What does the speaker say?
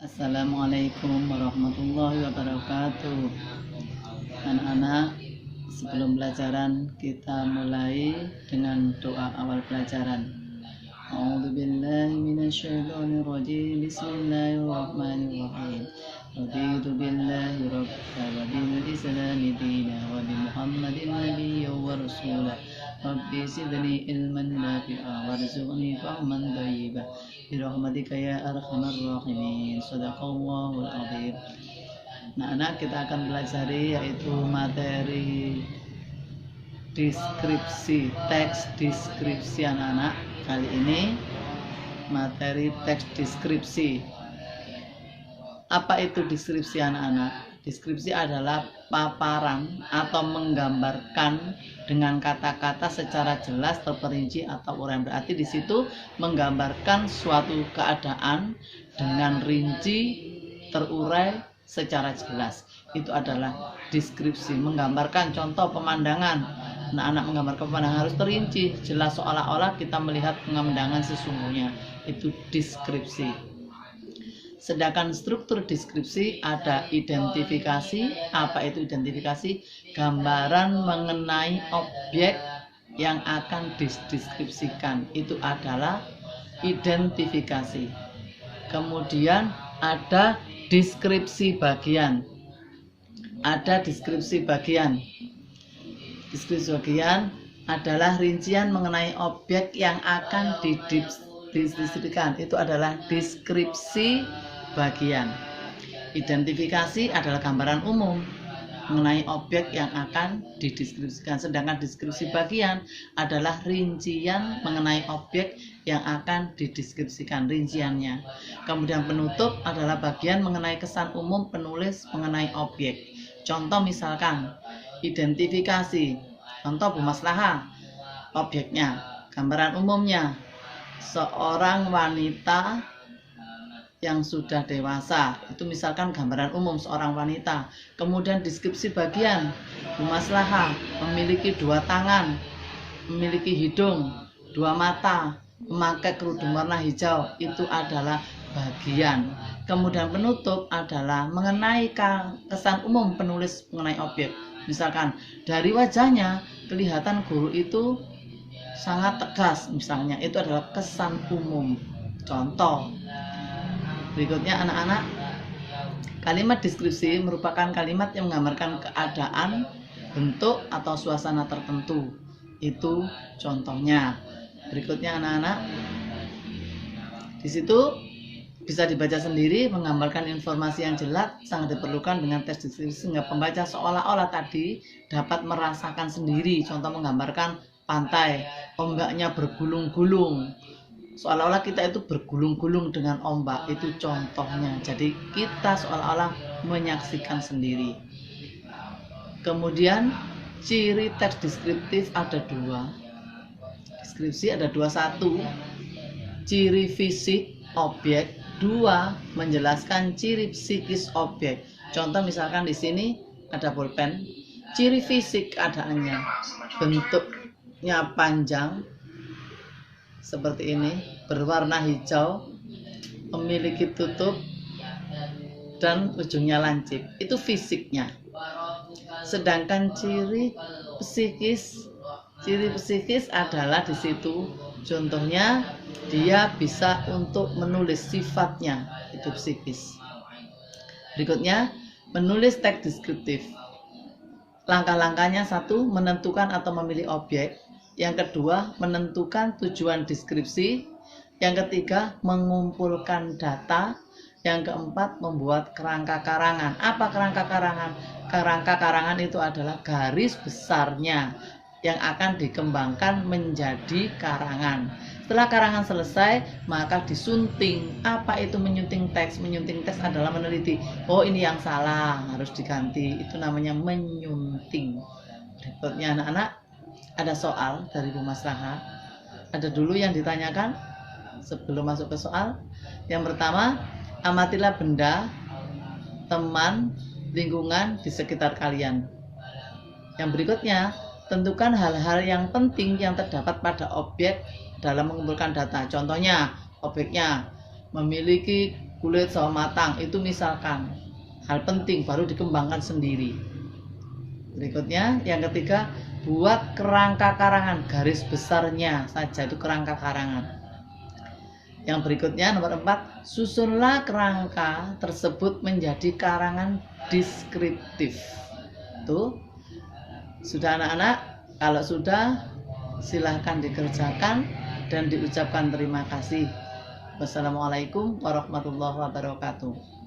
Assalamualaikum warahmatullahi wabarakatuh. Anak-anak, sebelum pelajaran kita mulai dengan doa awal pelajaran. A'udzubillahi minasyaitonirrajim. Bismillahirrahmanirrahim. Raditu billahi rabba wa bil islami dina wa bi Muhammadin nabiyyan wa rasula. Rabbi zidni ilman nafi'a warzuqni fahman thayyiba birahmatika ya arhamar rahimin. Shadaqallahul azim. Nah, kita akan pelajari yaitu materi deskripsi, teks deskripsi anak-anak. Kali ini materi teks deskripsi. Apa itu deskripsi anak-anak? Deskripsi adalah paparan atau menggambarkan dengan kata-kata secara jelas, terperinci atau uraian. Berarti di situ menggambarkan suatu keadaan dengan rinci, terurai secara jelas. Itu adalah deskripsi, menggambarkan contoh pemandangan. Anak-anak menggambarkan pemandangan harus terinci, jelas, seolah-olah kita melihat pemandangan sesungguhnya. Itu deskripsi. Sedangkan struktur deskripsi ada identifikasi. Apa itu identifikasi? Gambaran mengenai objek yang akan dideskripsikan. Itu adalah identifikasi. Kemudian ada deskripsi bagian. Ada deskripsi bagian. Deskripsi bagian adalah rincian mengenai objek yang akan dideskripsikan. Itu adalah deskripsi bagian. Identifikasi adalah gambaran umum mengenai objek yang akan dideskripsikan. Sedangkan deskripsi bagian adalah rincian mengenai objek yang akan dideskripsikan, rinciannya. Kemudian penutup adalah bagian mengenai kesan umum penulis mengenai objek. Contoh misalkan identifikasi, contoh bermasalah objeknya, gambaran umumnya seorang wanita yang sudah dewasa, itu misalkan gambaran umum seorang wanita. Kemudian deskripsi bagian, bermasalah memiliki dua tangan, memiliki hidung, dua mata, memakai kerudung warna hijau, itu adalah bagian. Kemudian penutup adalah mengenai kesan umum penulis mengenai objek. Misalkan dari wajahnya kelihatan guru itu sangat tegas, misalnya, itu adalah kesan umum. Contoh berikutnya anak-anak, kalimat deskripsi merupakan kalimat yang menggambarkan keadaan, bentuk, atau suasana tertentu. Itu contohnya. Berikutnya anak-anak, di situ bisa dibaca sendiri, menggambarkan informasi yang jelas sangat diperlukan dengan teks deskripsi sehingga pembaca seolah-olah tadi dapat merasakan sendiri. Contoh menggambarkan pantai, ombaknya bergulung-gulung, seolah-olah kita itu bergulung-gulung dengan ombak, itu contohnya. Jadi kita seolah-olah menyaksikan sendiri. Kemudian ciri teks deskriptif ada dua. Deskripsi ada dua: satu, ciri fisik objek; dua, menjelaskan ciri psikis objek. Contoh misalkan di sini ada bolpen. Ciri fisik keadaannya, bentuknya panjang seperti ini, berwarna hijau, memiliki tutup dan ujungnya lancip. Itu fisiknya. Sedangkan ciri psikis adalah di situ. Contohnya dia bisa untuk menulis sifatnya, itu psikis. Berikutnya menulis teks deskriptif. Langkah-langkahnya: satu, menentukan atau memilih objek. Yang kedua, menentukan tujuan deskripsi. Yang ketiga, mengumpulkan data. Yang keempat, membuat kerangka karangan. Apa kerangka karangan? Kerangka karangan itu adalah garis besarnya yang akan dikembangkan menjadi karangan. Setelah karangan selesai, maka disunting. Apa itu menyunting teks? Menyunting teks adalah meneliti. Oh, ini yang salah, harus diganti. Itu namanya menyunting. Berikutnya anak-anak, ada soal dari Bu Maslaha. Ada dulu yang ditanyakan sebelum masuk ke soal. Yang pertama, amatilah benda, teman, lingkungan di sekitar kalian. Yang berikutnya, tentukan hal-hal yang penting yang terdapat pada objek dalam mengumpulkan data. Contohnya, objeknya memiliki kulit sama matang, itu misalkan hal penting baru dikembangkan sendiri. Berikutnya yang ketiga, buat kerangka karangan, garis besarnya saja itu kerangka karangan. Yang berikutnya nomor 4, susunlah kerangka tersebut menjadi karangan deskriptif. Tuh, sudah anak-anak? Kalau sudah, silahkan dikerjakan dan diucapkan terima kasih. Wassalamualaikum warahmatullahi wabarakatuh.